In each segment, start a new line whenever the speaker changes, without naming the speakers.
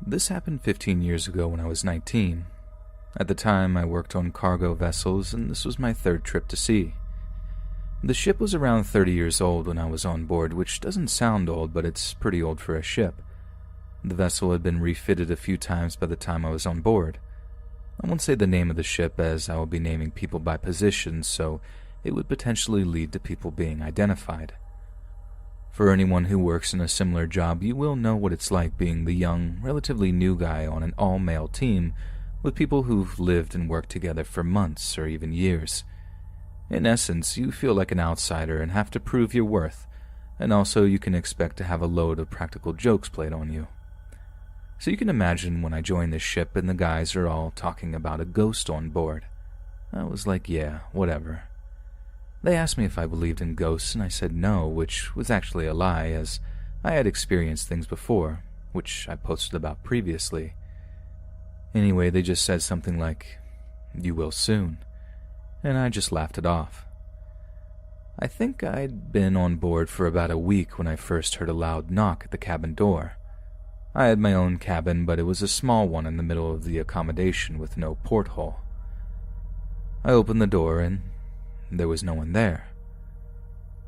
This happened 15 years ago when I was 19. At the time, I worked on cargo vessels, and this was my third trip to sea. The ship was around 30 years old when I was on board, which doesn't sound old, but it's pretty old for a ship. The vessel had been refitted a few times by the time I was on board. I won't say the name of the ship, as I will be naming people by position, so it would potentially lead to people being identified. For anyone who works in a similar job, you will know what it's like being the young, relatively new guy on an all-male team with people who've lived and worked together for months or even years. In essence, you feel like an outsider and have to prove your worth, and also you can expect to have a load of practical jokes played on you. So you can imagine when I joined this ship and the guys are all talking about a ghost on board. I was like, yeah, whatever. They asked me if I believed in ghosts, and I said no, which was actually a lie, as I had experienced things before, which I posted about previously. Anyway, they just said something like, "You will soon," and I just laughed it off. I think I'd been on board for about a week when I first heard a loud knock at the cabin door. I had my own cabin, but it was a small one in the middle of the accommodation with no porthole. I opened the door and there was no one there.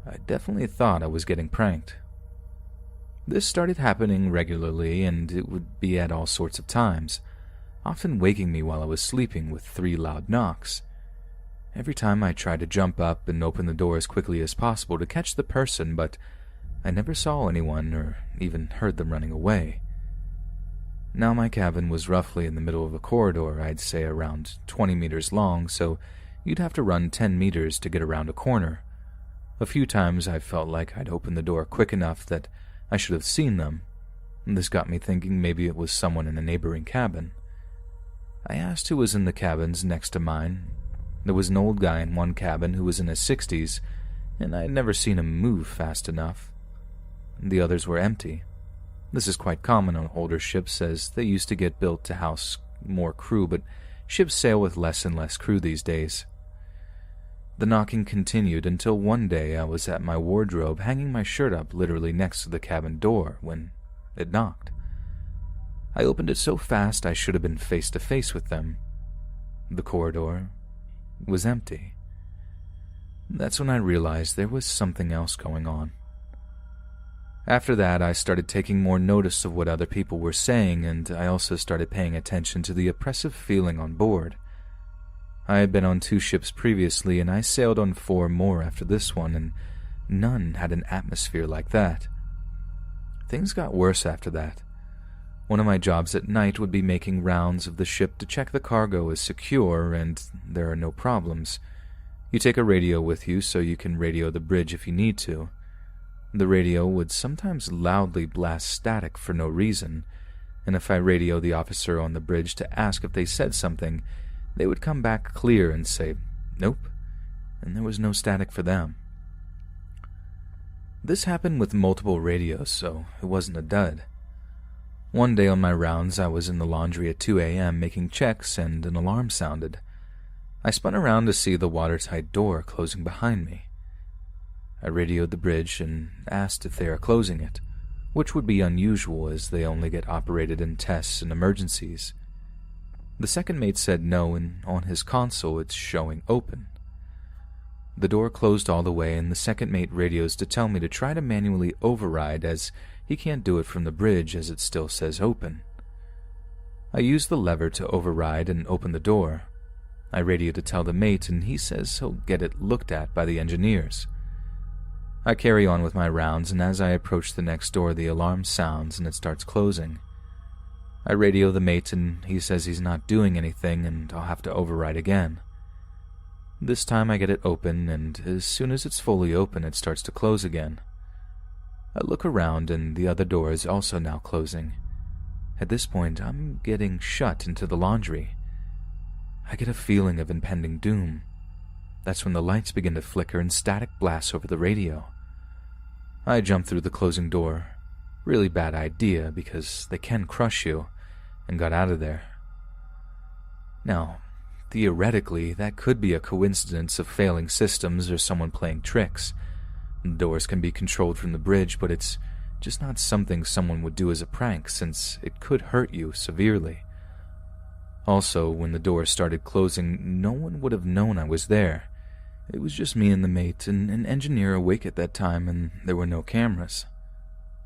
I definitely thought I was getting pranked. This started happening regularly, and it would be at all sorts of times, often waking me while I was sleeping with 3 loud knocks. Every time I tried to jump up and open the door as quickly as possible to catch the person, but I never saw anyone or even heard them running away. Now my cabin was roughly in the middle of a corridor, I'd say around 20 meters long, so you'd have to run 10 meters to get around a corner. A few times I felt like I'd opened the door quick enough that I should have seen them. This got me thinking maybe it was someone in a neighboring cabin. I asked who was in the cabins next to mine. There was an old guy in one cabin who was in his 60s, and I had never seen him move fast enough. The others were empty. This is quite common on older ships, as they used to get built to house more crew, but ships sail with less and less crew these days. The knocking continued until one day I was at my wardrobe hanging my shirt up literally next to the cabin door when it knocked. I opened it so fast I should have been face to face with them. The corridor was empty. That's when I realized there was something else going on. After that, I started taking more notice of what other people were saying, and I also started paying attention to the oppressive feeling on board. I had been on 2 ships previously, and I sailed on 4 more after this one, and none had an atmosphere like that. Things got worse after that. One of my jobs at night would be making rounds of the ship to check the cargo is secure and there are no problems. You take a radio with you so you can radio the bridge if you need to. The radio would sometimes loudly blast static for no reason, and if I radio the officer on the bridge to ask if they said something, they would come back clear and say, "Nope," and there was no static for them. This happened with multiple radios, so it wasn't a dud. One day on my rounds, I was in the laundry at 2 a.m. making checks, and an alarm sounded. I spun around to see the watertight door closing behind me. I radioed the bridge and asked if they are closing it, which would be unusual as they only get operated in tests and emergencies. The second mate said no, and on his console it's showing open. The door closed all the way, and the second mate radios to tell me to try to manually override, as he can't do it from the bridge as it still says open. I used the lever to override and open the door. I radioed to tell the mate, and he says he'll get it looked at by the engineers. I carry on with my rounds, and as I approach the next door, the alarm sounds and it starts closing. I radio the mate, and he says he's not doing anything and I'll have to override again. This time I get it open, and as soon as it's fully open, it starts to close again. I look around, and the other door is also now closing. At this point, I'm getting shut into the laundry. I get a feeling of impending doom. That's when the lights begin to flicker and static blasts over the radio. I jump through the closing door. Really bad idea because they can crush you, and got out of there. Now, theoretically, that could be a coincidence of failing systems or someone playing tricks. The doors can be controlled from the bridge, but it's just not something someone would do as a prank since it could hurt you severely. Also, when the door started closing, no one would have known I was there. It was just me and the mate and an engineer awake at that time, and there were no cameras.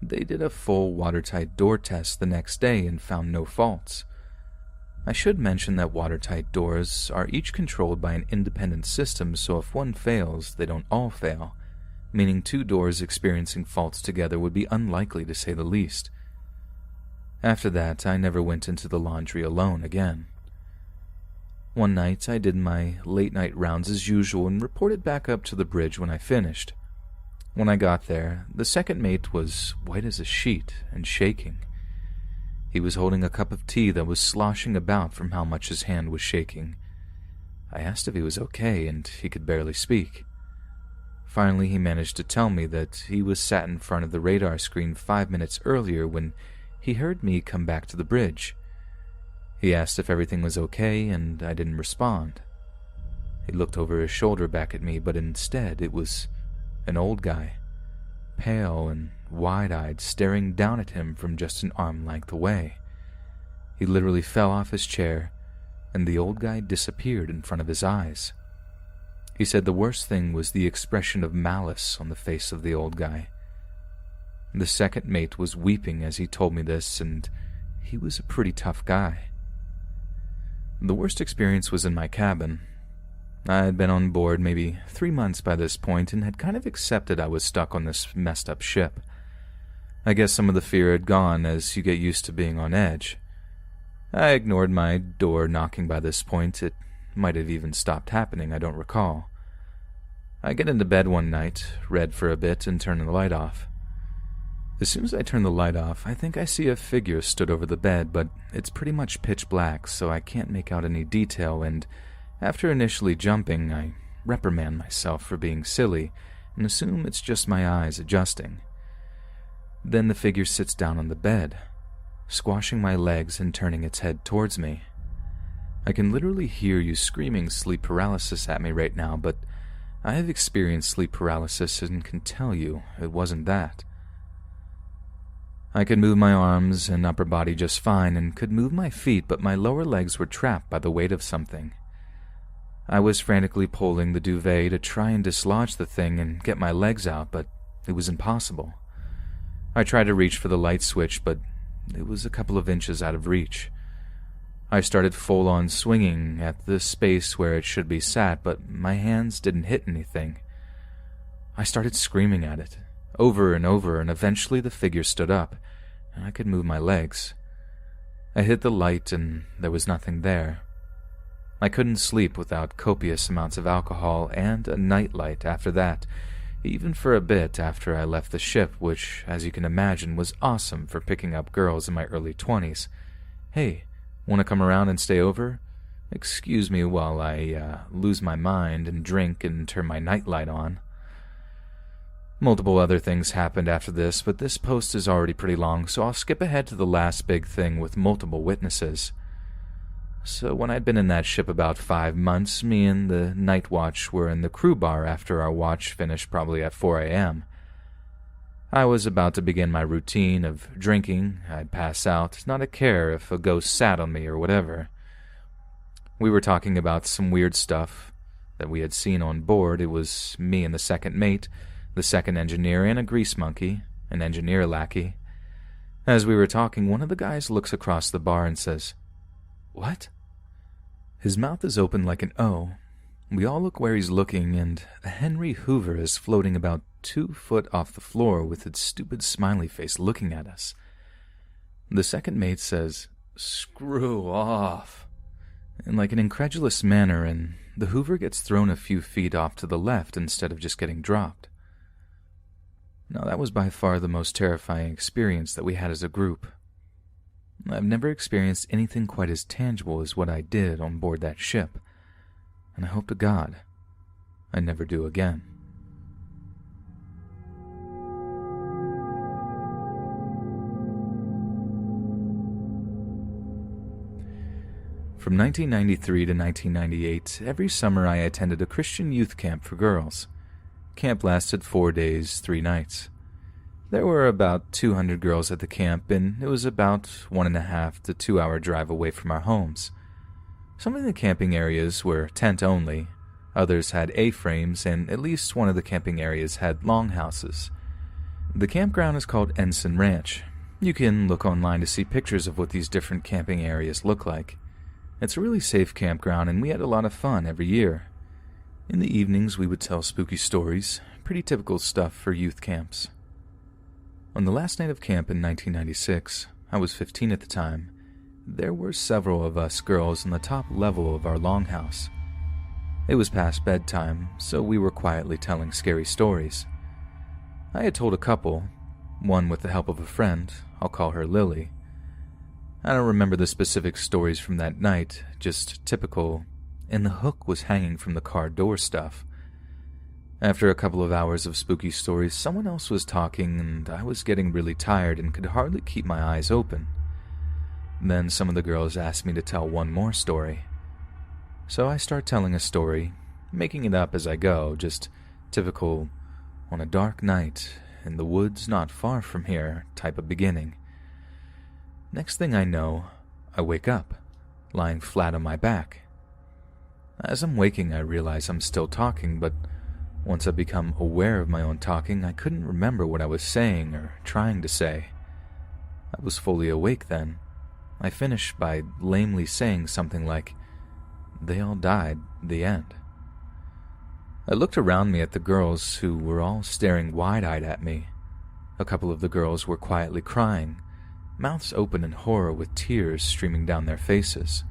They did a full watertight door test the next day and found no faults. I should mention that watertight doors are each controlled by an independent system, so if one fails, they don't all fail, meaning two doors experiencing faults together would be unlikely to say the least. After that, I never went into the laundry alone again. One night, I did my late-night rounds as usual and reported back up to the bridge when I finished. When I got there, the second mate was white as a sheet and shaking. He was holding a cup of tea that was sloshing about from how much his hand was shaking. I asked if he was okay, and he could barely speak. Finally, he managed to tell me that he was sat in front of the radar screen 5 minutes earlier when he heard me come back to the bridge. He asked if everything was okay, and I didn't respond. He looked over his shoulder back at me, but instead it was an old guy, pale and wide-eyed, staring down at him from just an arm length away. He literally fell off his chair, and the old guy disappeared in front of his eyes. He said the worst thing was the expression of malice on the face of the old guy. The second mate was weeping as he told me this, and he was a pretty tough guy. The worst experience was in my cabin. I had been on board maybe 3 months by this point and had kind of accepted I was stuck on this messed up ship. I guess some of the fear had gone as you get used to being on edge. I ignored my door knocking by this point. It might have even stopped happening, I don't recall. I get into bed one night, read for a bit, and turn the light off. As soon as I turn the light off, I think I see a figure stood over the bed, but it's pretty much pitch black, so I can't make out any detail, and after initially jumping, I reprimand myself for being silly and assume it's just my eyes adjusting. Then the figure sits down on the bed, squashing my legs and turning its head towards me. I can literally hear you screaming sleep paralysis at me right now, but I have experienced sleep paralysis and can tell you it wasn't that. I could move my arms and upper body just fine and could move my feet, but my lower legs were trapped by the weight of something. I was frantically pulling the duvet to try and dislodge the thing and get my legs out, but it was impossible. I tried to reach for the light switch, but it was a couple of inches out of reach. I started full-on swinging at the space where it should be sat, but my hands didn't hit anything. I started screaming at it, over and over, and eventually the figure stood up, and I could move my legs. I hit the light, and there was nothing there. I couldn't sleep without copious amounts of alcohol and a nightlight after that, even for a bit after I left the ship, which, as you can imagine, was awesome for picking up girls in my early 20s. Hey, want to come around and stay over? Excuse me while I lose my mind and drink and turn my nightlight on. Multiple other things happened after this, but this post is already pretty long, so I'll skip ahead to the last big thing with multiple witnesses. So when I'd been in that ship about 5 months, me and the night watch were in the crew bar after our watch finished probably at 4 a.m. I was about to begin my routine of drinking. I'd pass out, not a care if a ghost sat on me or whatever. We were talking about some weird stuff that we had seen on board. It was me and the second mate, the second engineer, and a grease monkey, an engineer lackey. As we were talking, one of the guys looks across the bar and says, "What?" His mouth is open like an O. We all look where he's looking, and a Henry Hoover is floating about 2 foot off the floor with its stupid smiley face looking at us. The second mate says, "Screw off," in like an incredulous manner, and the Hoover gets thrown a few feet off to the left instead of just getting dropped. Now that was by far the most terrifying experience that we had as a group. I've never experienced anything quite as tangible as what I did on board that ship, and I hope to God I never do again. From 1993 to 1998, every summer I attended a Christian youth camp for girls. Camp lasted 4 days, 3 nights. There were about 200 girls at the camp, and it was about 1.5 to 2 hour drive away from our homes. Some of the camping areas were tent only, others had A-frames, and at least one of the camping areas had longhouses. The campground is called Ensign Ranch. You can look online to see pictures of what these different camping areas look like. It's a really safe campground, and we had a lot of fun every year. In the evenings, we would tell spooky stories, pretty typical stuff for youth camps. On the last night of camp in 1996, I was 15 at the time, there were several of us girls on the top level of our longhouse. It was past bedtime, so we were quietly telling scary stories. I had told a couple, one with the help of a friend, I'll call her Lily. I don't remember the specific stories from that night, just typical, and the hook was hanging from the car door stuff. After a couple of hours of spooky stories, someone else was talking, and I was getting really tired and could hardly keep my eyes open. Then some of the girls asked me to tell one more story. So I start telling a story, making it up as I go, just typical, on a dark night, in the woods not far from here type of beginning. Next thing I know, I wake up, lying flat on my back. As I'm waking, I realize I'm still talking, but once I become aware of my own talking, I couldn't remember what I was saying or trying to say. I was fully awake then. I finished by lamely saying something like, "They all died, the end." I looked around me at the girls, who were all staring wide-eyed at me. A couple of the girls were quietly crying, mouths open in horror with tears streaming down their faces.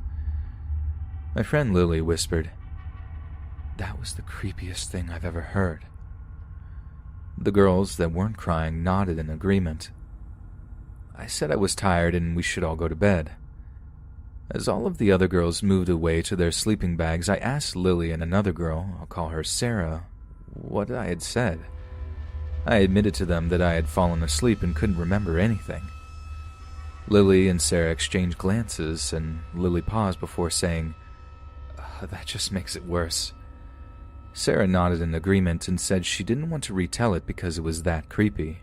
My friend Lily whispered, "That was the creepiest thing I've ever heard." The girls that weren't crying nodded in agreement. I said I was tired and we should all go to bed. As all of the other girls moved away to their sleeping bags, I asked Lily and another girl, I'll call her Sarah, what I had said. I admitted to them that I had fallen asleep and couldn't remember anything. Lily and Sarah exchanged glances, and Lily paused before saying, "That just makes it worse." Sarah nodded in agreement and said she didn't want to retell it because it was that creepy.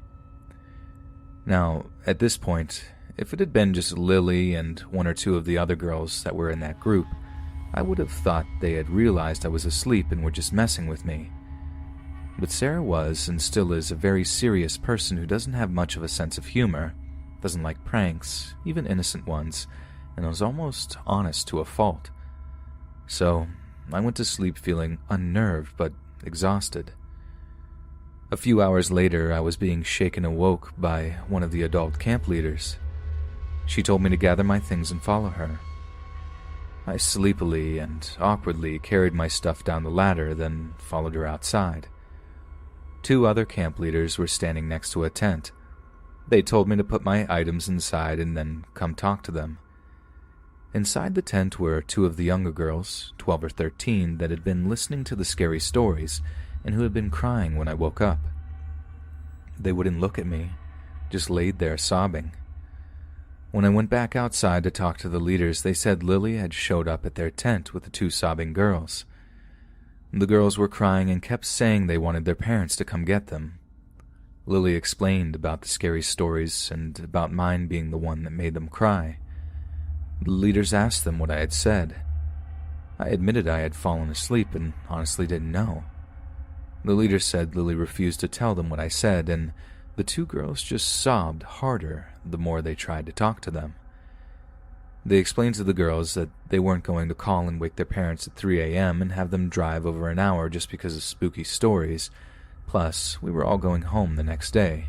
Now, at this point, if it had been just Lily and one or two of the other girls that were in that group, I would have thought they had realized I was asleep and were just messing with me. But Sarah was, and still is, a very serious person who doesn't have much of a sense of humor, doesn't like pranks, even innocent ones, and was almost honest to a fault. So, I went to sleep feeling unnerved but exhausted. A few hours later, I was being shaken awoke by one of the adult camp leaders. She told me to gather my things and follow her. I sleepily and awkwardly carried my stuff down the ladder, then followed her outside. 2 other camp leaders were standing next to a tent. They told me to put my items inside and then come talk to them. Inside the tent were 2 of the younger girls, 12 or 13, that had been listening to the scary stories and who had been crying when I woke up. They wouldn't look at me, just laid there sobbing. When I went back outside to talk to the leaders, they said Lily had showed up at their tent with the 2 sobbing girls. The girls were crying and kept saying they wanted their parents to come get them. Lily explained about the scary stories and about mine being the one that made them cry. The leaders asked them what I had said. I admitted I had fallen asleep and honestly didn't know. The leaders said Lily refused to tell them what I said, and the 2 girls just sobbed harder the more they tried to talk to them. They explained to the girls that they weren't going to call and wake their parents at 3 a.m. and have them drive over an hour just because of spooky stories. Plus, we were all going home the next day.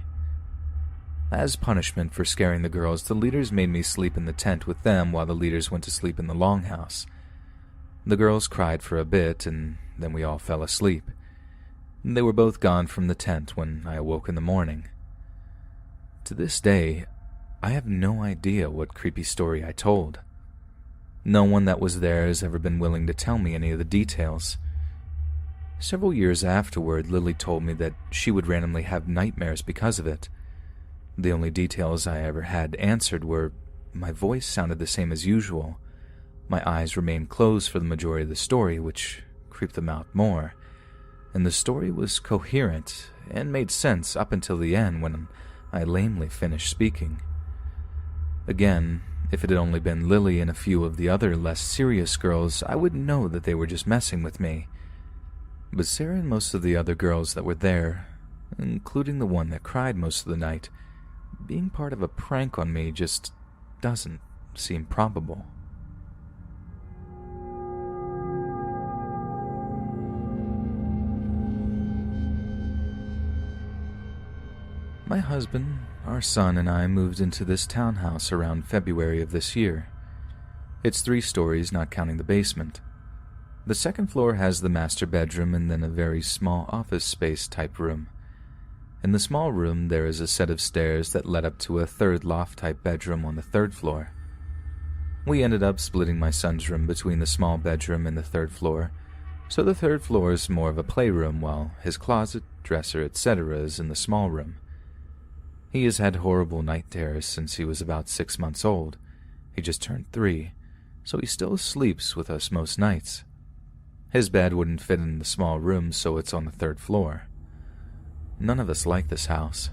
As punishment for scaring the girls, the leaders made me sleep in the tent with them while the leaders went to sleep in the longhouse. The girls cried for a bit, and then we all fell asleep. They were both gone from the tent when I awoke in the morning. To this day, I have no idea what creepy story I told. No one that was there has ever been willing to tell me any of the details. Several years afterward, Lily told me that she would randomly have nightmares because of it. The only details I ever had answered were, my voice sounded the same as usual. My eyes remained closed for the majority of the story, which creeped them out more. And the story was coherent and made sense up until the end when I lamely finished speaking. Again, if it had only been Lily and a few of the other less serious girls, I would know that they were just messing with me. But Sarah and most of the other girls that were there, including the one that cried most of the night, being part of a prank on me just doesn't seem probable. My husband, our son, and I moved into this townhouse around February of this year. It's 3 stories, not counting the basement. The second floor has the master bedroom and then a very small office space type room. In the small room, there is a set of stairs that led up to a third loft type bedroom on the 3rd floor. We ended up splitting my son's room between the small bedroom and the 3rd floor, so the 3rd floor is more of a playroom while his closet, dresser, etc. is in the small room. He has had horrible night terrors since he was about 6 months old. He just turned 3, so he still sleeps with us most nights. His bed wouldn't fit in the small room, so it's on the 3rd floor. None of us like this house.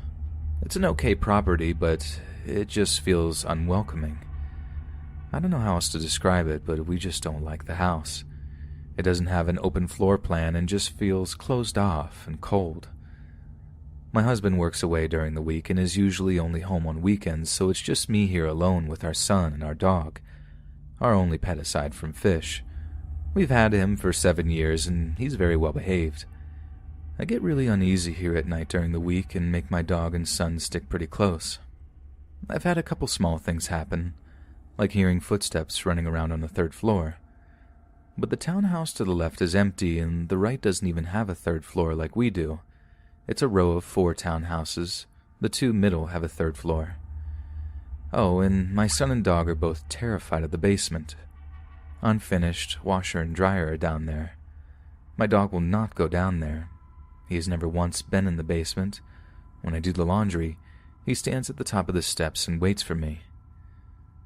It's an okay property, but it just feels unwelcoming. I don't know how else to describe it, but we just don't like the house. It doesn't have an open floor plan and just feels closed off and cold. My husband works away during the week and is usually only home on weekends, so it's just me here alone with our son and our dog, our only pet aside from Fish. We've had him for 7 years and he's very well behaved. I get really uneasy here at night during the week and make my dog and son stick pretty close. I've had a couple small things happen, like hearing footsteps running around on the 3rd floor. But the townhouse to the left is empty and the right doesn't even have a 3rd floor like we do. It's a row of 4 townhouses. The 2 middle have a 3rd floor. Oh, and my son and dog are both terrified of the basement. Unfinished washer and dryer are down there. My dog will not go down there. He has never once been in the basement. When I do the laundry, he stands at the top of the steps and waits for me.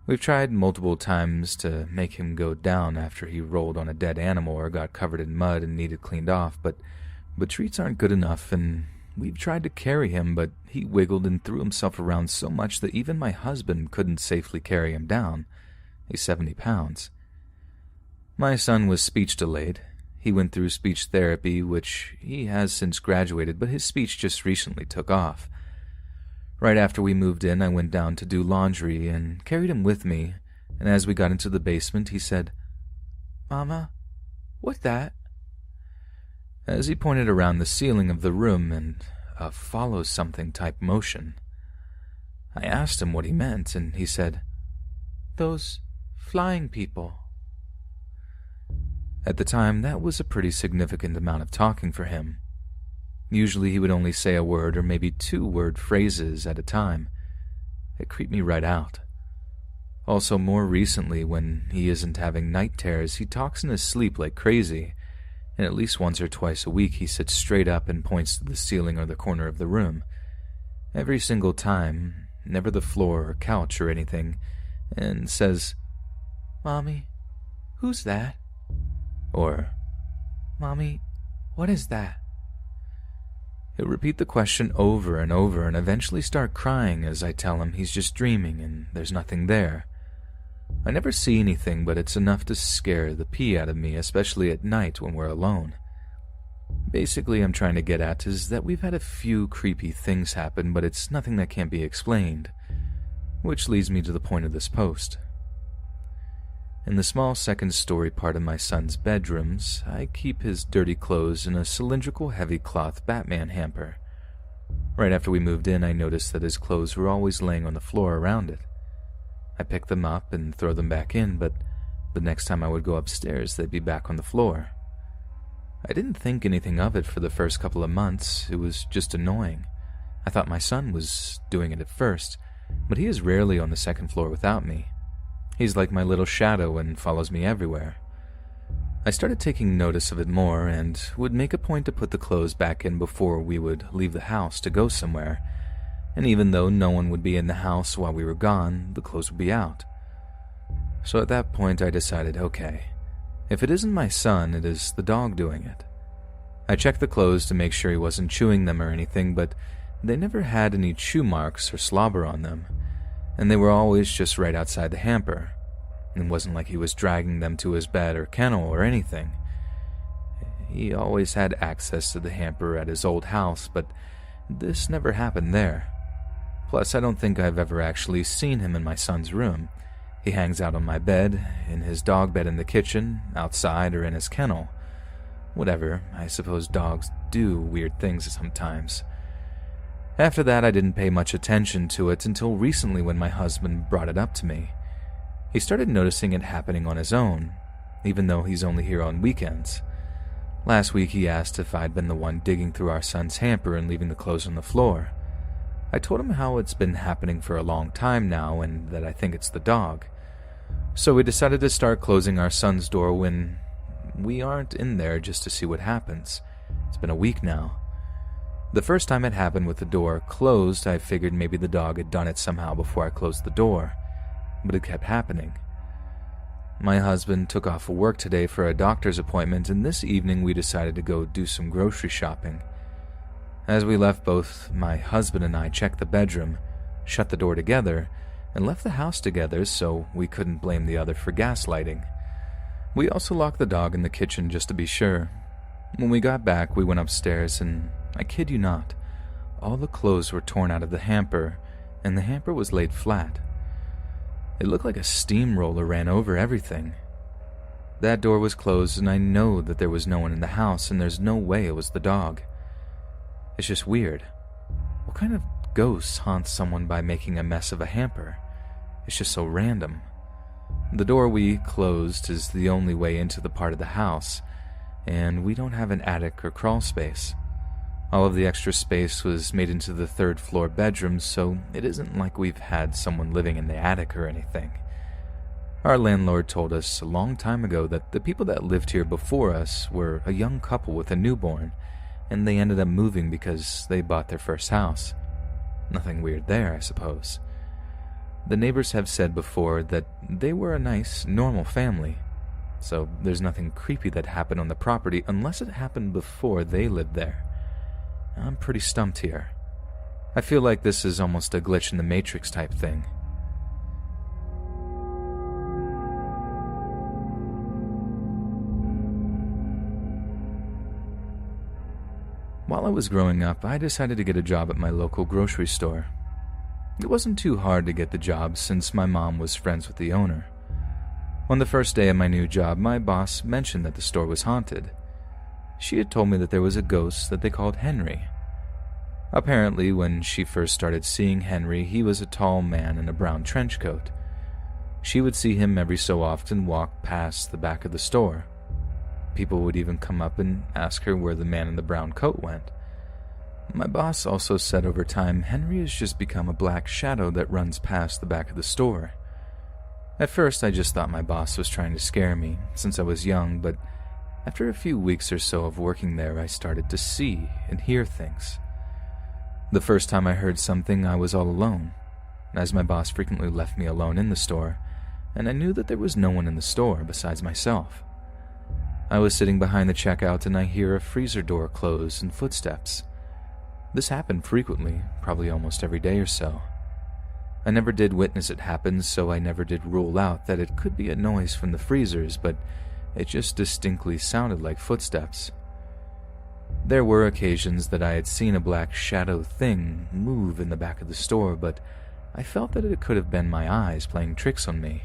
We've tried multiple times to make him go down after he rolled on a dead animal or got covered in mud and needed cleaned off, but treats aren't good enough, and we've tried to carry him, but he wiggled and threw himself around so much that even my husband couldn't safely carry him down. He's 70 pounds. My son was speech delayed. He went through speech therapy, which he has since graduated, but his speech just recently took off. Right after we moved in, I went down to do laundry and carried him with me, and as we got into the basement, he said, "Mama, what that?" As he pointed around the ceiling of the room and a follow something type motion. I asked him what he meant, and he said, "Those flying people." At the time, that was a pretty significant amount of talking for him. Usually he would only say a word or maybe 2-word phrases at a time. It creeped me right out. Also, more recently, when he isn't having night terrors, he talks in his sleep like crazy, and at least once or twice a week he sits straight up and points to the ceiling or the corner of the room. Every single time, never the floor or couch or anything, and says, "Mommy, who's that?" Or, "Mommy, what is that?" He'll repeat the question over and over and eventually start crying as I tell him he's just dreaming and there's nothing there. I never see anything, but it's enough to scare the pee out of me, especially at night when we're alone. Basically, I'm trying to get at is that we've had a few creepy things happen, but it's nothing that can't be explained. Which leads me to the point of this post. In the small second-story part of my son's bedrooms, I keep his dirty clothes in a cylindrical heavy cloth Batman hamper. Right after we moved in, I noticed that his clothes were always laying on the floor around it. I pick them up and throw them back in, but the next time I would go upstairs, they'd be back on the floor. I didn't think anything of it for the first couple of months. It was just annoying. I thought my son was doing it at first, but he is rarely on the second floor without me. He's like my little shadow and follows me everywhere. I started taking notice of it more and would make a point to put the clothes back in before we would leave the house to go somewhere, and even though no one would be in the house while we were gone, the clothes would be out. So at that point I decided, okay, if it isn't my son, it is the dog doing it. I checked the clothes to make sure he wasn't chewing them or anything, but They never had any chew marks or slobber on them, and they were always just right outside the hamper. It wasn't like he was dragging them to his bed or kennel or anything. He always had access to the hamper at his old house, but this never happened there. Plus, I don't think I've ever actually seen him in my son's room. He hangs out on my bed, in his dog bed in the kitchen, outside, or in his kennel. Whatever, I suppose dogs do weird things sometimes. After that, I didn't pay much attention to it until recently when my husband brought it up to me. He started noticing it happening on his own, even though he's only here on weekends. Last week he asked if I'd been the one digging through our son's hamper and leaving the clothes on the floor. I told him how it's been happening for a long time now and that I think it's the dog. So we decided to start closing our son's door when we aren't in there just to see what happens. It's been a week now. The first time it happened with the door closed, I figured maybe the dog had done it somehow before I closed the door, but it kept happening. My husband took off for work today for a doctor's appointment, and this evening we decided to go do some grocery shopping. As we left, both my husband and I checked the bedroom, shut the door together, and left the house together so we couldn't blame the other for gaslighting. We also locked the dog in the kitchen just to be sure. When we got back, we went upstairs, and I kid you not, all the clothes were torn out of the hamper, and the hamper was laid flat. It looked like a steamroller ran over everything. That door was closed, and I know that there was no one in the house, and there's no way it was the dog. It's just weird. What kind of ghost haunts someone by making a mess of a hamper? It's just so random. The door we closed is the only way into the part of the house, and we don't have an attic or crawl space. All of the extra space was made into the third floor bedroom, so it isn't like we've had someone living in the attic or anything. Our landlord told us a long time ago that the people that lived here before us were a young couple with a newborn, and they ended up moving because they bought their first house. Nothing weird there, I suppose. The neighbors have said before that they were a nice, normal family, so there's nothing creepy that happened on the property unless it happened before they lived there. I'm pretty stumped here. I feel like this is almost a glitch in the Matrix type thing. While I was growing up, I decided to get a job at my local grocery store. It wasn't too hard to get the job since my mom was friends with the owner. On the first day of my new job, my boss mentioned that the store was haunted. She had told me that there was a ghost that they called Henry. Apparently, when she first started seeing Henry, he was a tall man in a brown trench coat. She would see him every so often walk past the back of the store. People would even come up and ask her where the man in the brown coat went. My boss also said over time, Henry has just become a black shadow that runs past the back of the store. At first, I just thought my boss was trying to scare me, since I was young, but after a few weeks or so of working there, I started to see and hear things. The first time I heard something, I was all alone, as my boss frequently left me alone in the store, and I knew that there was no one in the store besides myself. I was sitting behind the checkout and I hear a freezer door close and footsteps. This happened frequently, probably almost every day or so. I never did witness it happen, so I never did rule out that it could be a noise from the freezers, but it just distinctly sounded like footsteps. There were occasions that I had seen a black shadow thing move in the back of the store, but I felt that it could have been my eyes playing tricks on me.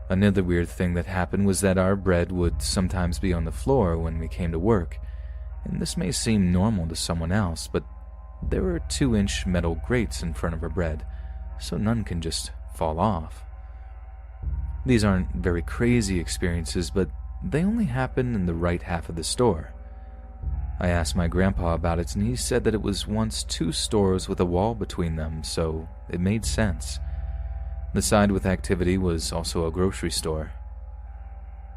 Another weird thing that happened was that our bread would sometimes be on the floor when we came to work, and this may seem normal to someone else, but there were 2-inch metal grates in front of our bread, so none can just fall off. These aren't very crazy experiences, but they only happen in the right half of the store. I asked my grandpa about it, and he said that it was once 2 stores with a wall between them, so it made sense. The side with activity was also a grocery store.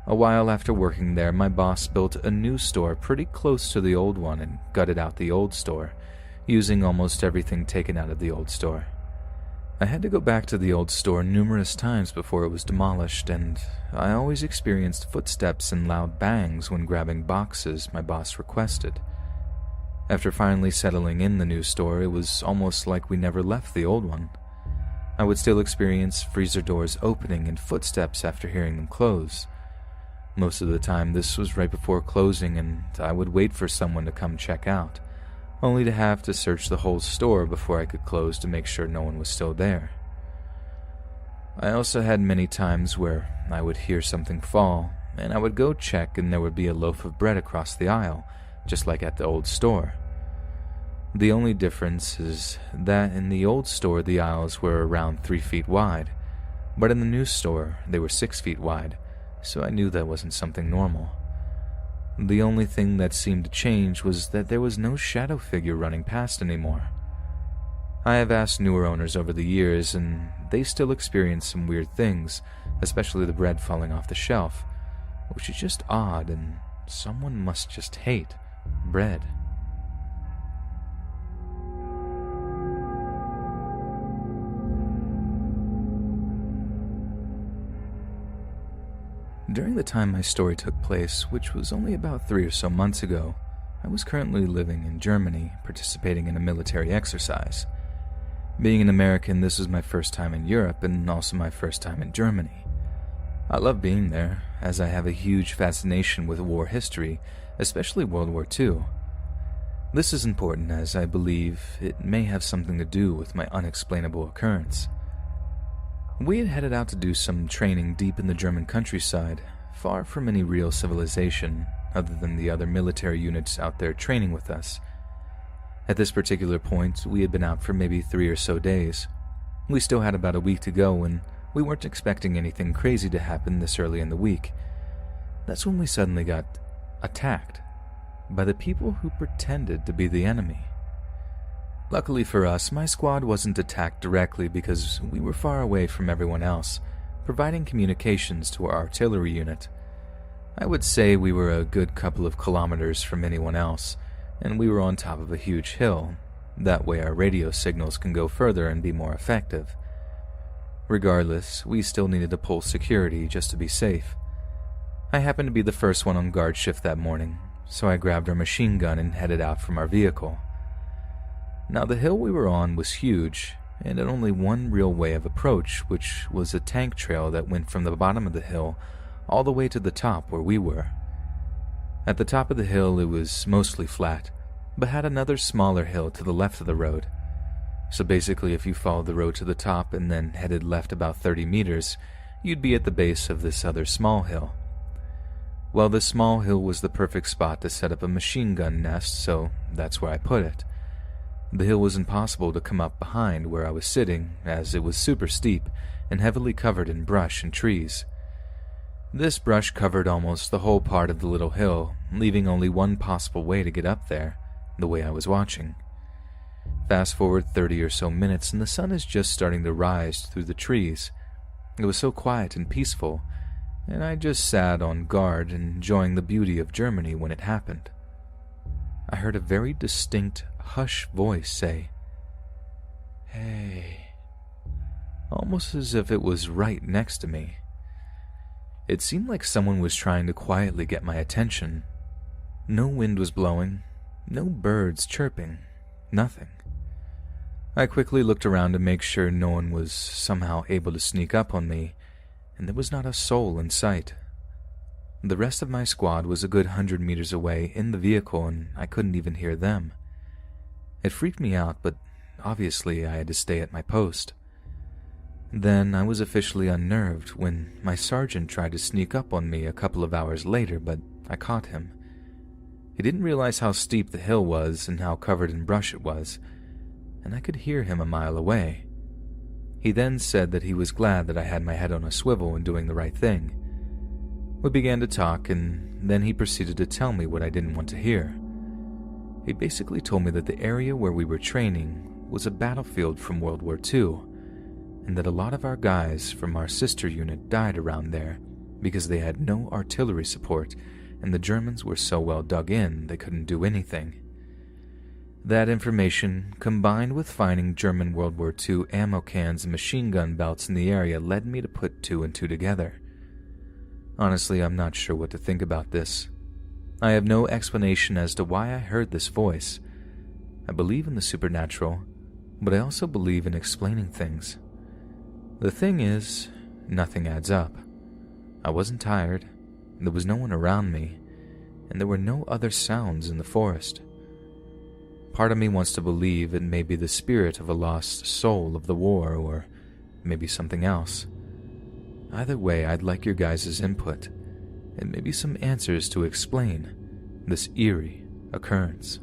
A while after working there, my boss built a new store pretty close to the old one and gutted out the old store, using almost everything taken out of the old store. I had to go back to the old store numerous times before it was demolished, and I always experienced footsteps and loud bangs when grabbing boxes my boss requested. After finally settling in the new store, it was almost like we never left the old one. I would still experience freezer doors opening and footsteps after hearing them close. Most of the time this was right before closing, and I would wait for someone to come check out, only to have to search the whole store before I could close to make sure no one was still there. I also had many times where I would hear something fall, and I would go check and there would be a loaf of bread across the aisle, just like at the old store. The only difference is that in the old store the aisles were around 3 feet wide, but in the new store they were 6 feet wide, so I knew that wasn't something normal. The only thing that seemed to change was that there was no shadow figure running past anymore. I have asked newer owners over the years, and they still experience some weird things, especially the bread falling off the shelf, which is just odd, and someone must just hate bread. During the time my story took place, which was only about 3 or so months ago, I was currently living in Germany, participating in a military exercise. Being an American, this was my first time in Europe and also my first time in Germany. I love being there, as I have a huge fascination with war history, especially World War II. This is important as I believe it may have something to do with my unexplainable occurrence. We had headed out to do some training deep in the German countryside, far from any real civilization, other than the other military units out there training with us. At this particular point, we had been out for maybe 3 or so days. We still had about a week to go, and we weren't expecting anything crazy to happen this early in the week. That's when we suddenly got attacked by the people who pretended to be the enemy. Luckily for us, my squad wasn't attacked directly because we were far away from everyone else, providing communications to our artillery unit. I would say we were a good couple of kilometers from anyone else, and we were on top of a huge hill. That way our radio signals can go further and be more effective. Regardless, we still needed to pull security just to be safe. I happened to be the first one on guard shift that morning, so I grabbed our machine gun and headed out from our vehicle. Now the hill we were on was huge, and had only one real way of approach, which was a tank trail that went from the bottom of the hill all the way to the top where we were. At the top of the hill it was mostly flat, but had another smaller hill to the left of the road. So basically if you followed the road to the top and then headed left about 30 meters, you'd be at the base of this other small hill. Well, this small hill was the perfect spot to set up a machine gun nest, so that's where I put it. The hill was impossible to come up behind where I was sitting, as it was super steep and heavily covered in brush and trees. This brush covered almost the whole part of the little hill, leaving only one possible way to get up there, the way I was watching. Fast forward 30 or so minutes and the sun is just starting to rise through the trees. It was so quiet and peaceful, and I just sat on guard enjoying the beauty of Germany when it happened. I heard a very distinct hush voice say, "Hey," almost as if it was right next to me. It seemed like someone was trying to quietly get my attention. No wind was blowing, no birds chirping, nothing. I quickly looked around to make sure no one was somehow able to sneak up on me, and there was not a soul in sight. The rest of my squad was a good 100 meters away in the vehicle, and I couldn't even hear them. It freaked me out, but obviously I had to stay at my post. Then I was officially unnerved when my sergeant tried to sneak up on me a couple of hours later, but I caught him. He didn't realize how steep the hill was and how covered in brush it was, and I could hear him a mile away. He then said that he was glad that I had my head on a swivel and doing the right thing. We began to talk, and then he proceeded to tell me what I didn't want to hear. He basically told me that the area where we were training was a battlefield from World War II, and that a lot of our guys from our sister unit died around there because they had no artillery support and the Germans were so well dug in they couldn't do anything. That information, combined with finding German World War II ammo cans and machine gun belts in the area, led me to put 2 and 2 together. Honestly, I'm not sure what to think about this. I have no explanation as to why I heard this voice, I believe in the supernatural, but I also believe in explaining things. The thing is, nothing adds up. I wasn't tired, there was no one around me, and there were no other sounds in the forest. Part of me wants to believe it may be the spirit of a lost soul of the war, or maybe something else. Either way, I'd like your guys' input, and maybe some answers to explain this eerie occurrence.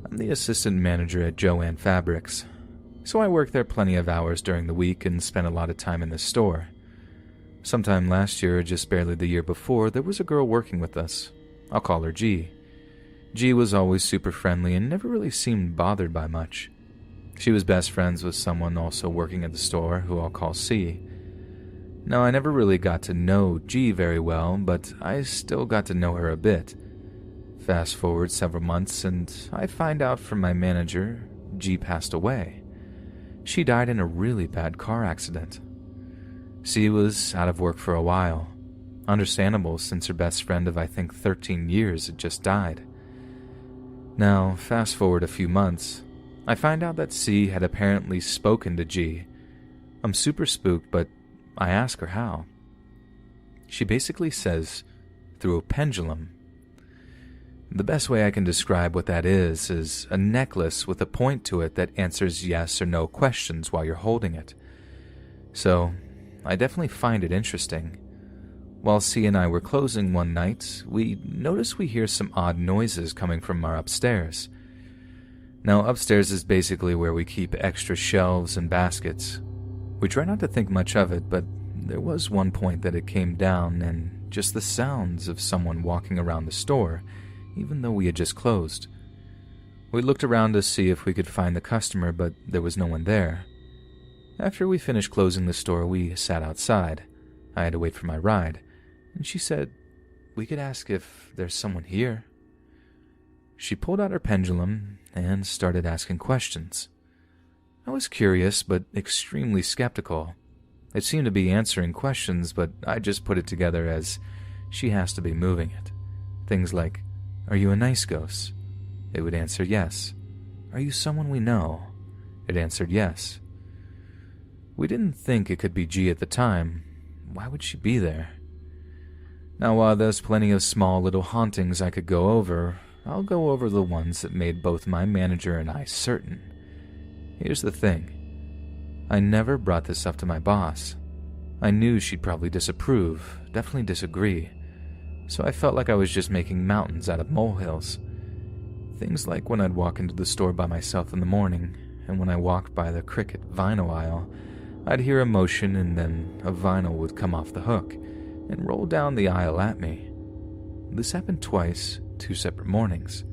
I'm the assistant manager at Jo-Ann Fabrics, so I work there plenty of hours during the week and spend a lot of time in the store. Sometime last year, or just barely the year before, there was a girl working with us. I'll call her G. G was always super friendly and never really seemed bothered by much. She was best friends with someone also working at the store, who I'll call C. Now, I never really got to know G very well, but I still got to know her a bit. Fast forward several months, and I find out from my manager, G passed away. She died in a really bad car accident. C was out of work for a while. Understandable, since her best friend of I think 13 years had just died. Now, fast forward a few months, I find out that C had apparently spoken to G. I'm super spooked, but I ask her how. She basically says, through a pendulum. The best way I can describe what that is a necklace with a point to it that answers yes or no questions while you're holding it. So, I definitely find it interesting. While C and I were closing one night, we notice we hear some odd noises coming from our upstairs. Now, upstairs is basically where we keep extra shelves and baskets. We try not to think much of it, but there was one point that it came down and just the sounds of someone walking around the store, even though we had just closed. We looked around to see if we could find the customer, but there was no one there. After we finished closing the store, we sat outside. I had to wait for my ride, and she said, "We could ask if there's someone here." She pulled out her pendulum and started asking questions. I was curious, but extremely skeptical. It seemed to be answering questions, but I just put it together as she has to be moving it. Things like, "Are you a nice ghost?" It would answer yes. "Are you someone we know?" It answered yes. We didn't think it could be G at the time. Why would she be there? Now, while there's plenty of small little hauntings I could go over, I'll go over the ones that made both my manager and I certain. Here's the thing. I never brought this up to my boss. I knew she'd probably disapprove, definitely disagree, so I felt like I was just making mountains out of molehills. Things like when I'd walk into the store by myself in the morning, and when I walked by the Cricket vinyl aisle, I'd hear a motion and then a vinyl would come off the hook and roll down the aisle at me. This happened twice, 2 separate mornings.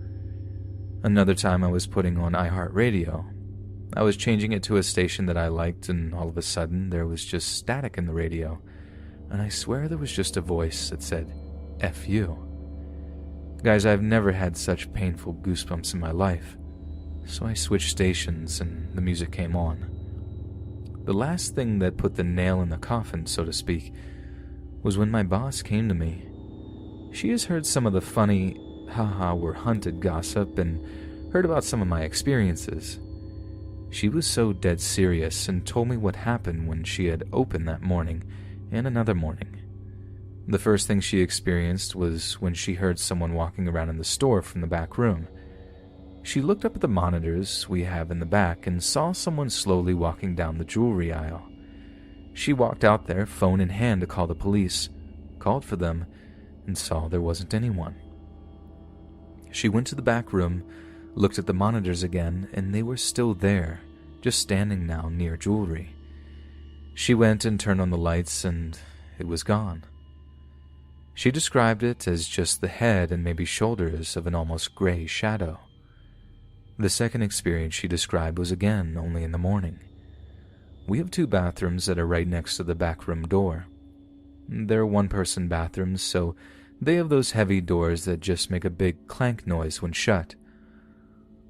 Another time I was putting on iHeartRadio. I was changing it to a station that I liked, and all of a sudden there was just static in the radio, and I swear there was just a voice that said, "F you." Guys, I've never had such painful goosebumps in my life, so I switched stations and the music came on. The last thing that put the nail in the coffin, so to speak, was when my boss came to me. She has heard some of the funny, haha, we're hunted gossip and heard about some of my experiences. She was so dead serious and told me what happened when she had opened that morning and another morning. The first thing she experienced was when she heard someone walking around in the store from the back room. She looked up at the monitors we have in the back and saw someone slowly walking down the jewelry aisle. She walked out there, phone in hand, to call the police, called for them, and saw there wasn't anyone. She went to the back room, looked at the monitors again, and they were still there, just standing now near jewelry. She went and turned on the lights, and it was gone. She described it as just the head and maybe shoulders of an almost gray shadow. The second experience she described was again only in the morning. We have 2 bathrooms that are right next to the back room door. They're one-person bathrooms, so they have those heavy doors that just make a big clank noise when shut.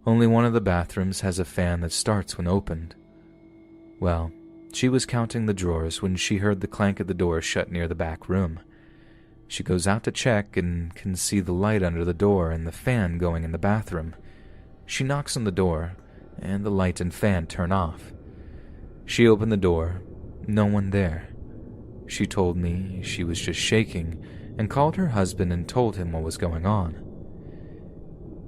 Only one of the bathrooms has a fan that starts when opened. Well, She was counting the drawers when she heard the clank of the door shut near the back room. She goes out to check and can see the light under the door and the fan going in the bathroom. She knocks on the door, and the light and fan turn off. She opened the door. No one there. She told me she was just shaking and called her husband and told him what was going on.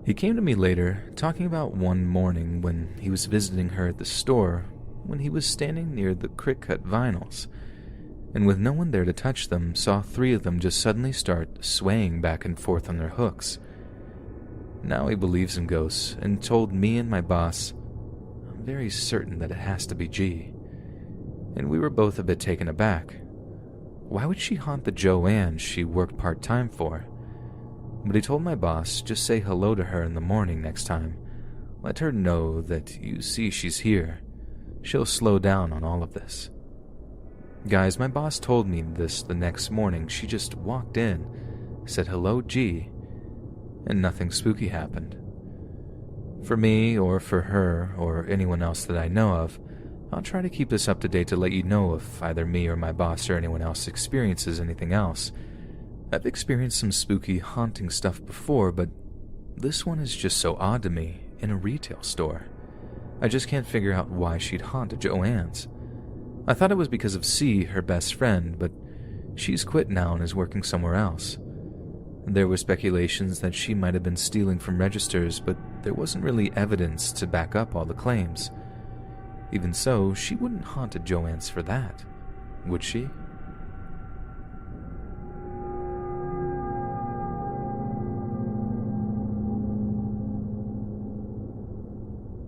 He came to me later, talking about one morning when he was visiting her at the store when he was standing near the crick-cut vinyls, and with no one there to touch them, saw 3 of them just suddenly start swaying back and forth on their hooks. Now he believes in ghosts and told me and my boss, "I'm very certain that it has to be G." And we were both a bit taken aback. Why would she haunt the Joanne she worked part-time for? But he told my boss, just say hello to her in the morning next time. Let her know that you see she's here. She'll slow down on all of this. Guys, my boss told me this the next morning. She just walked in, said hello G, and nothing spooky happened. For me, or for her, or anyone else that I know of, I'll try to keep this up to date to let you know if either me or my boss or anyone else experiences anything else. I've experienced some spooky haunting stuff before, but this one is just so odd to me in a retail store. I just can't figure out why she'd haunt a Joanne's. I thought it was because of C, her best friend, but she's quit now and is working somewhere else. There were speculations that she might have been stealing from registers, but there wasn't really evidence to back up all the claims. Even so, she wouldn't haunt a Joanne's for that, would she?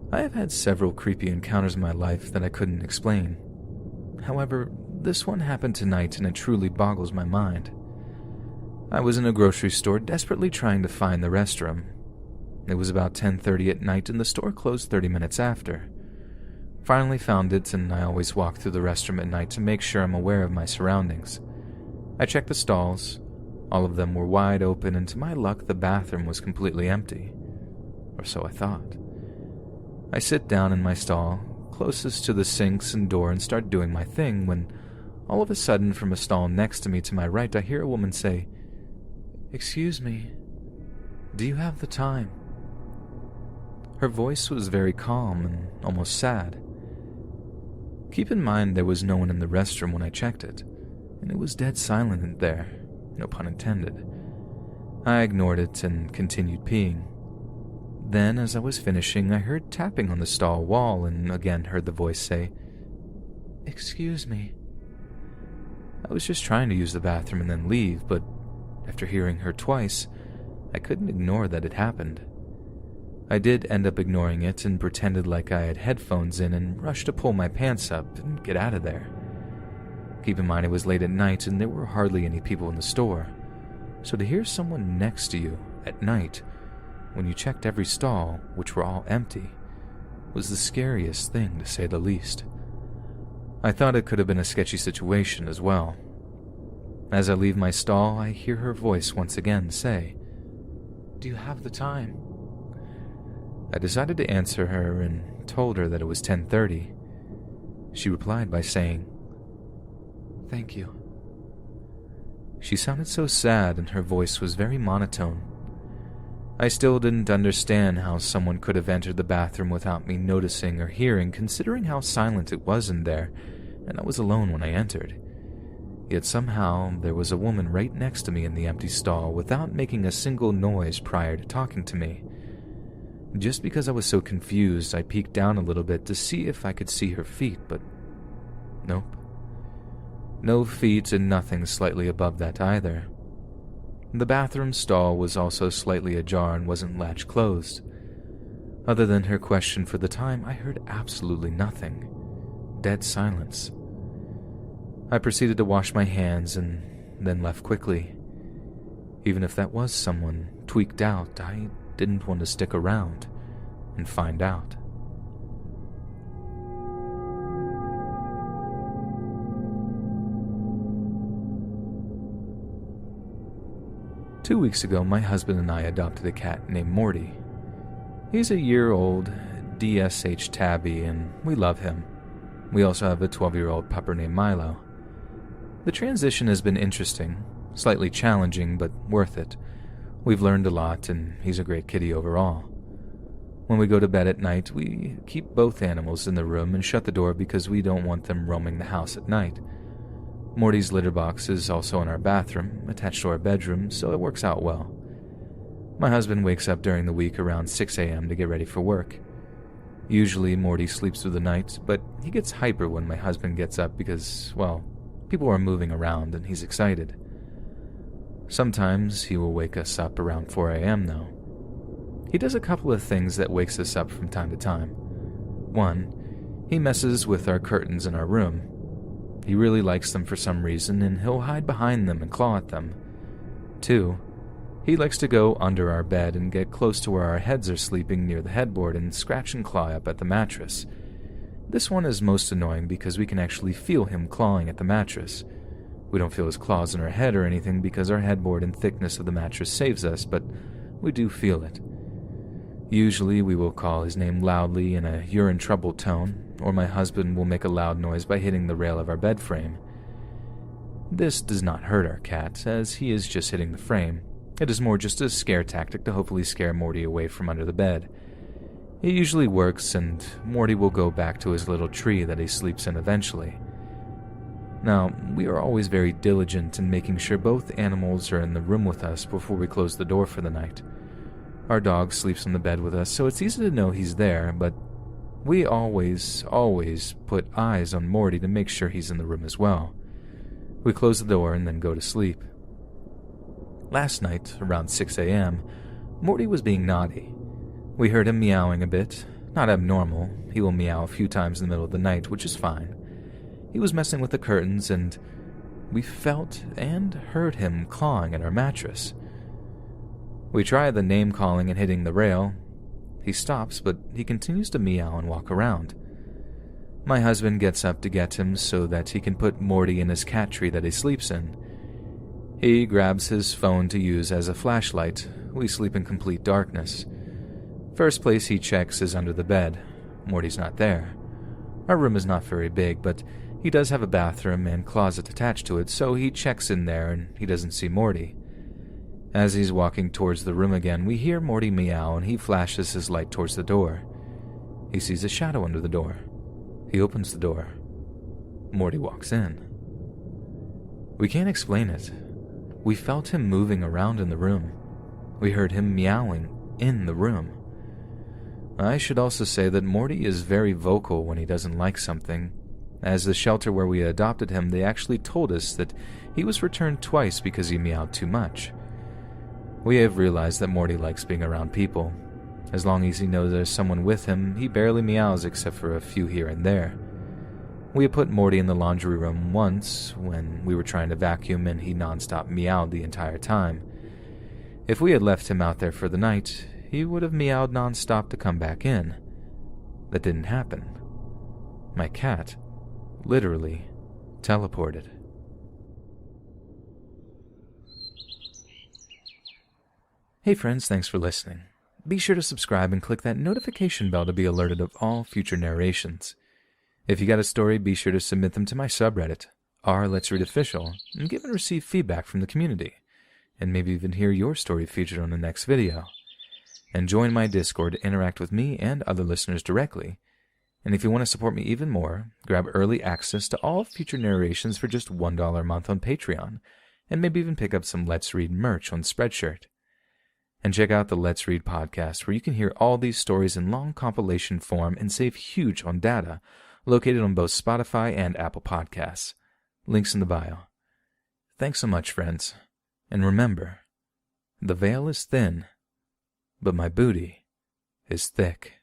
I have had several creepy encounters in my life that I couldn't explain. However, this one happened tonight and it truly boggles my mind. I was in a grocery store desperately trying to find the restroom. It was about 10:30 at night and the store closed 30 minutes after. Finally found it, and I always walk through the restroom at night to make sure I'm aware of my surroundings. I checked the stalls. All of them were wide open, and to my luck the bathroom was completely empty. Or so I thought. I sit down in my stall, closest to the sinks and door, and start doing my thing when, all of a sudden, from a stall next to me to my right, I hear a woman say, "Excuse me, do you have the time?" Her voice was very calm and almost sad. Keep in mind there was no one in the restroom when I checked it, and it was dead silent in there, no pun intended. I ignored it and continued peeing. Then, as I was finishing, I heard tapping on the stall wall and again heard the voice say, "Excuse me." I was just trying to use the bathroom and then leave, but after hearing her twice, I couldn't ignore that it happened. I did end up ignoring it and pretended like I had headphones in and rushed to pull my pants up and get out of there. Keep in mind it was late at night and there were hardly any people in the store, so to hear someone next to you at night when you checked every stall, which were all empty, was the scariest thing to say the least. I thought it could have been a sketchy situation as well. As I leave my stall, I hear her voice once again say, "Do you have the time?" I decided to answer her and told her that it was 10:30. She replied by saying, "Thank you." She sounded so sad and her voice was very monotone. I still didn't understand how someone could have entered the bathroom without me noticing or hearing, considering how silent it was in there, and I was alone when I entered. Yet somehow there was a woman right next to me in the empty stall without making a single noise prior to talking to me. Just because I was so confused, I peeked down a little bit to see if I could see her feet, but nope. No feet and nothing slightly above that either. The bathroom stall was also slightly ajar and wasn't latch closed. Other than her question for the time, I heard absolutely nothing. Dead silence. I proceeded to wash my hands and then left quickly. Even if that was someone tweaked out, I didn't want to stick around and find out. Two weeks ago, my husband and I adopted a cat named Morty. He's a year-old DSH tabby, and we love him. We also have a 12-year-old pupper named Milo. The transition has been interesting, slightly challenging, but worth it. We've learned a lot, and he's a great kitty overall. When we go to bed at night, we keep both animals in the room and shut the door because we don't want them roaming the house at night. Morty's litter box is also in our bathroom, attached to our bedroom, so it works out well. My husband wakes up during the week around 6 a.m. to get ready for work. Usually Morty sleeps through the night, but he gets hyper when my husband gets up because, well, people are moving around and he's excited. Sometimes he will wake us up around 4 a.m. though. He does a couple of things that wakes us up from time to time. One, he messes with our curtains in our room. He really likes them for some reason, and he'll hide behind them and claw at them. Two, he likes to go under our bed and get close to where our heads are sleeping near the headboard and scratch and claw up at the mattress. This one is most annoying because we can actually feel him clawing at the mattress. We don't feel his claws in our head or anything because our headboard and thickness of the mattress saves us, but we do feel it. Usually we will call his name loudly in a "you're in trouble" tone, or my husband will make a loud noise by hitting the rail of our bed frame. This does not hurt our cat, as he is just hitting the frame. It is more just a scare tactic to hopefully scare Morty away from under the bed. It usually works, and Morty will go back to his little tree that he sleeps in eventually. Now, we are always very diligent in making sure both animals are in the room with us before we close the door for the night. Our dog sleeps on the bed with us, so it's easy to know he's there, but we always put eyes on Morty to make sure he's in the room as well. We close the door and then go to sleep. Last night, around 6 a.m., Morty was being naughty. We heard him meowing a bit. Not abnormal. He will meow a few times in the middle of the night, which is fine. He was messing with the curtains, and we felt and heard him clawing at our mattress. We try the name-calling and hitting the rail. He stops, but he continues to meow and walk around. My husband gets up to get him so that he can put Morty in his cat tree that he sleeps in. He grabs his phone to use as a flashlight. We sleep in complete darkness. First place he checks is under the bed. Morty's not there. Our room is not very big, but he does have a bathroom and closet attached to it, so he checks in there and he doesn't see Morty. As he's walking towards the room again, we hear Morty meow and he flashes his light towards the door. He sees a shadow under the door. He opens the door. Morty walks in. We can't explain it. We felt him moving around in the room. We heard him meowing in the room. I should also say that Morty is very vocal when he doesn't like something. As the shelter where we adopted him, they actually told us that he was returned twice because he meowed too much. We have realized that Morty likes being around people. As long as he knows there's someone with him, he barely meows except for a few here and there. We had put Morty in the laundry room once when we were trying to vacuum and he nonstop meowed the entire time. If we had left him out there for the night, he would have meowed nonstop to come back in. That didn't happen. My cat literally teleported. Hey friends, thanks for listening. Be sure to subscribe and click that notification bell to be alerted of all future narrations. If you got a story, be sure to submit them to my subreddit, r.let's.read.official, and give and receive feedback from the community, and maybe even hear your story featured on the next video. And join my Discord to interact with me and other listeners directly. And if you want to support me even more, grab early access to all future narrations for just $1 a month on Patreon, and maybe even pick up some Let's Read merch on Spreadshirt. And check out the Let's Read podcast, where you can hear all these stories in long compilation form and save huge on data, located on both Spotify and Apple Podcasts. Links in the bio. Thanks so much, friends. And remember, the veil is thin, but my booty is thick.